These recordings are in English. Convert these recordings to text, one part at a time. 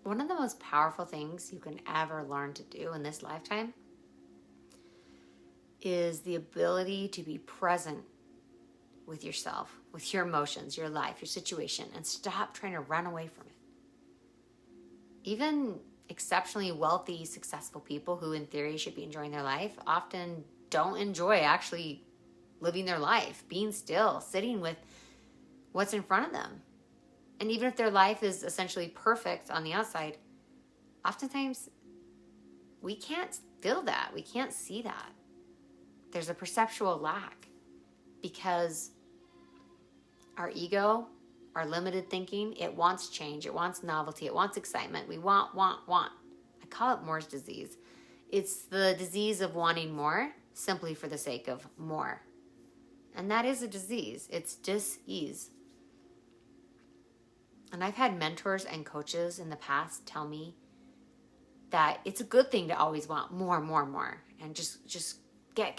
one of the most powerful things you can ever learn to do in this lifetime is the ability to be present with yourself, with your emotions, your life, your situation, and stop trying to run away from it. Even exceptionally wealthy, successful people who in theory should be enjoying their life often don't enjoy actually living their life, being still, sitting with what's in front of them. And even if their life is essentially perfect on the outside, oftentimes we can't feel that. We can't see that. There's a perceptual lack because our ego, our limited thinking, it wants change, it wants novelty, it wants excitement. We want. I call it Moore's disease. It's the disease of wanting more simply for the sake of more. And that is a disease. It's dis-ease. And I've had mentors and coaches in the past tell me that it's a good thing to always want more, and just get.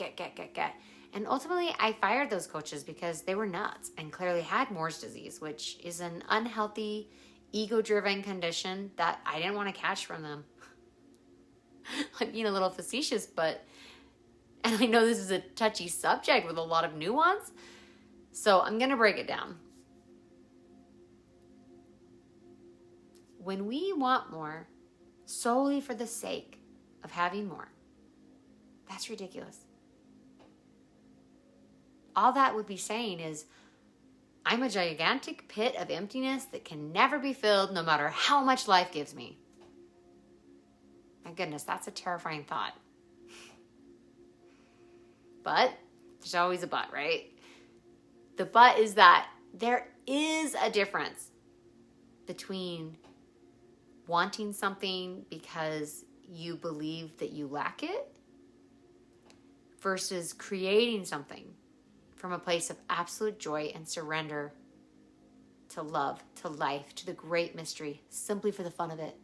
And ultimately, I fired those coaches because they were nuts and clearly had Moore's disease, which is an unhealthy, ego-driven condition that I didn't want to catch from them. I'm being a little facetious, and I know this is a touchy subject with a lot of nuance, so I'm going to break it down. When we want more solely for the sake of having more, that's ridiculous. All that would be saying is, I'm a gigantic pit of emptiness that can never be filled no matter how much life gives me. My goodness, that's a terrifying thought. But there's always a but, right? The but is that there is a difference between wanting something because you believe that you lack it versus creating something from a place of absolute joy and surrender to love, to life, to the great mystery, simply for the fun of it.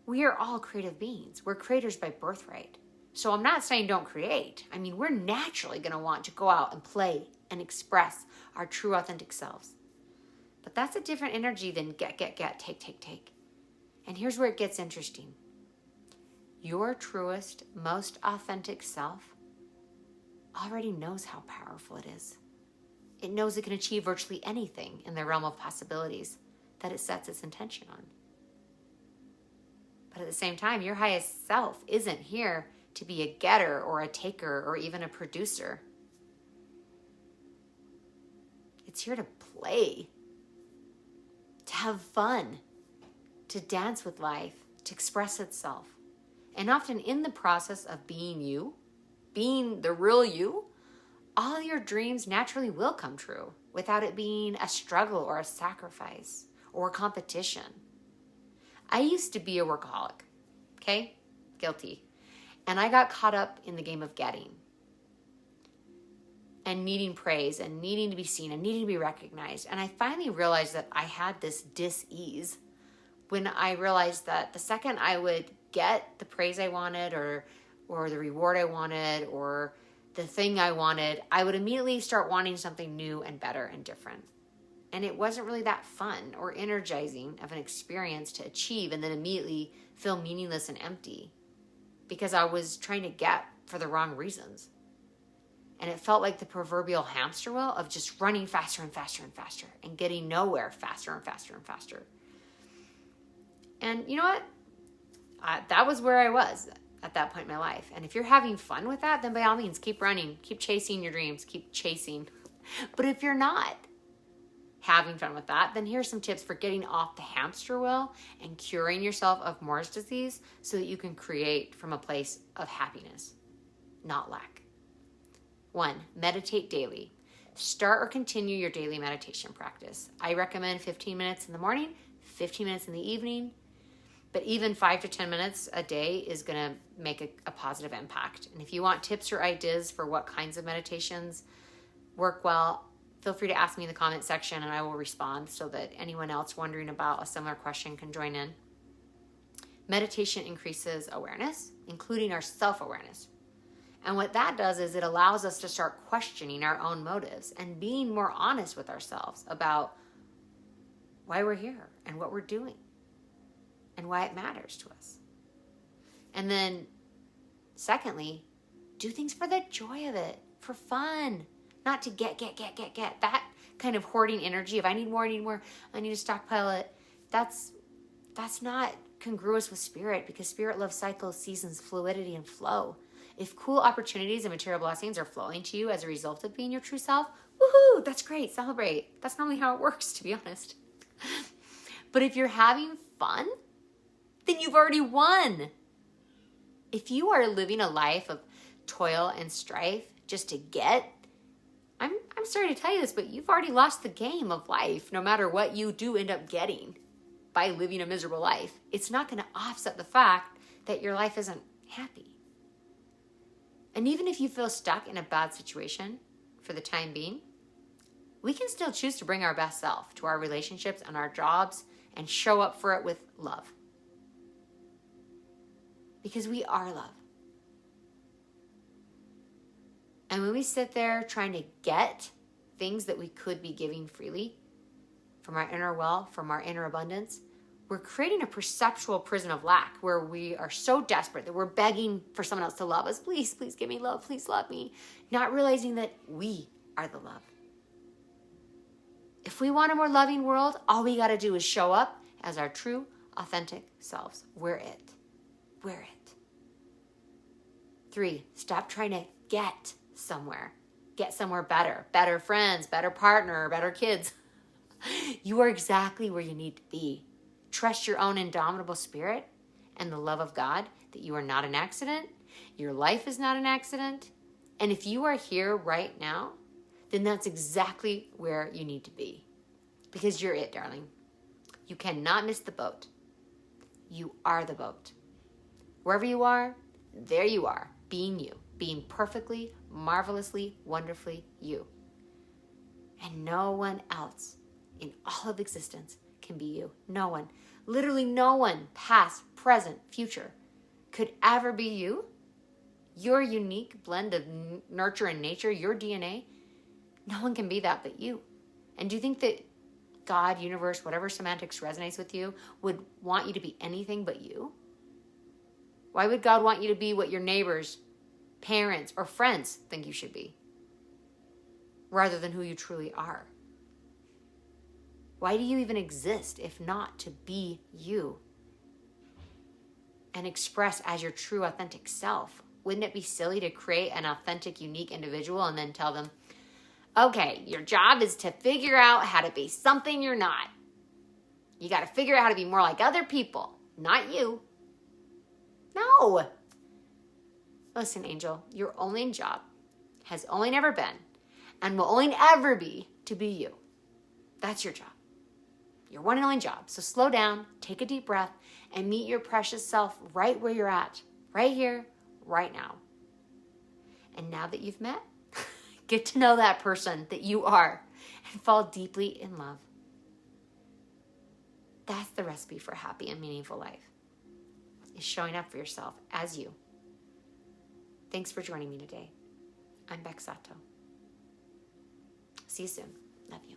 We are all creative beings. We're creators by birthright. So I'm not saying don't create. I mean, we're naturally going to want to go out and play and express our true, authentic selves. But that's a different energy than get, take. And here's where it gets interesting. Your truest, most authentic self already knows how powerful it is. It knows it can achieve virtually anything in the realm of possibilities that it sets its intention on. But at the same time, your highest self isn't here to be a getter or a taker or even a producer. It's here to play, to have fun, to dance with life, to express itself. And often in the process of being you, being the real you, all your dreams naturally will come true without it being a struggle or a sacrifice or a competition. I used to be a workaholic, okay? Guilty. And I got caught up in the game of getting and needing praise and needing to be seen and needing to be recognized. And I finally realized that I had this dis-ease when I realized that the second I would get the praise I wanted or the reward I wanted or the thing I wanted, I would immediately start wanting something new and better and different. And it wasn't really that fun or energizing of an experience to achieve and then immediately feel meaningless and empty because I was trying to get for the wrong reasons. And it felt like the proverbial hamster wheel of just running faster and faster and faster and getting nowhere faster and faster and faster. And you know what? That was where I was at that point in my life. And if you're having fun with that, then by all means, keep running, keep chasing your dreams, keep chasing. But if you're not having fun with that, then here's some tips for getting off the hamster wheel and curing yourself of Moore's disease so that you can create from a place of happiness, not lack. 1, meditate daily. Start or continue your daily meditation practice. I recommend 15 minutes in the morning, 15 minutes in the evening, but even 5 to 10 minutes a day is going to make a positive impact. And if you want tips or ideas for what kinds of meditations work well, feel free to ask me in the comment section and I will respond so that anyone else wondering about a similar question can join in. Meditation increases awareness, including our self-awareness. And what that does is it allows us to start questioning our own motives and being more honest with ourselves about why we're here and what we're doing and why it matters to us. And then secondly, do things for the joy of it, for fun, not to get. That kind of hoarding energy of I need more, I need to stockpile it. That's not congruous with spirit, because spirit loves cycles, seasons, fluidity, and flow. If cool opportunities and material blessings are flowing to you as a result of being your true self, woohoo, that's great, celebrate. That's normally how it works, to be honest. But if you're having fun, then you've already won. If you are living a life of toil and strife just to get, I'm sorry to tell you this, but you've already lost the game of life, no matter what you do end up getting by living a miserable life. It's not going to offset the fact that your life isn't happy. And even if you feel stuck in a bad situation for the time being, we can still choose to bring our best self to our relationships and our jobs and show up for it with love. Because we are love. And when we sit there trying to get things that we could be giving freely from our inner wealth, from our inner abundance, we're creating a perceptual prison of lack where we are so desperate that we're begging for someone else to love us. Please, please give me love. Please love me. Not realizing that we are the love. If we want a more loving world, all we got to do is show up as our true, authentic selves. We're it. We're it. 3, stop trying to get somewhere. Get somewhere better. Better friends, better partner, better kids. You are exactly where you need to be. Trust your own indomitable spirit and the love of God that you are not an accident. Your life is not an accident. And if you are here right now, then that's exactly where you need to be. Because you're it, darling. You cannot miss the boat. You are the boat. Wherever you are, there you are, being you, being perfectly, marvelously, wonderfully you. And no one else in all of existence can be you. No one, literally no one, past, present, future, could ever be you. Your unique blend of nurture and nature, your DNA, no one can be that but you. And do you think that God, universe, whatever semantics resonates with you, would want you to be anything but you? Why would God want you to be what your neighbors, parents, or friends think you should be, rather than who you truly are? Why do you even exist if not to be you and express as your true, authentic self? Wouldn't it be silly to create an authentic, unique individual and then tell them, okay, your job is to figure out how to be something you're not. You got to figure out how to be more like other people, not you. No. Listen, Angel, your only job has only never been and will only ever be to be you. That's your job. Your one and only job. So slow down, take a deep breath, and meet your precious self right where you're at, right here, right now. And now that you've met, get to know that person that you are and fall deeply in love. That's the recipe for a happy and meaningful life, is showing up for yourself as you. Thanks for joining me today. I'm Beck Sato. See you soon. Love you.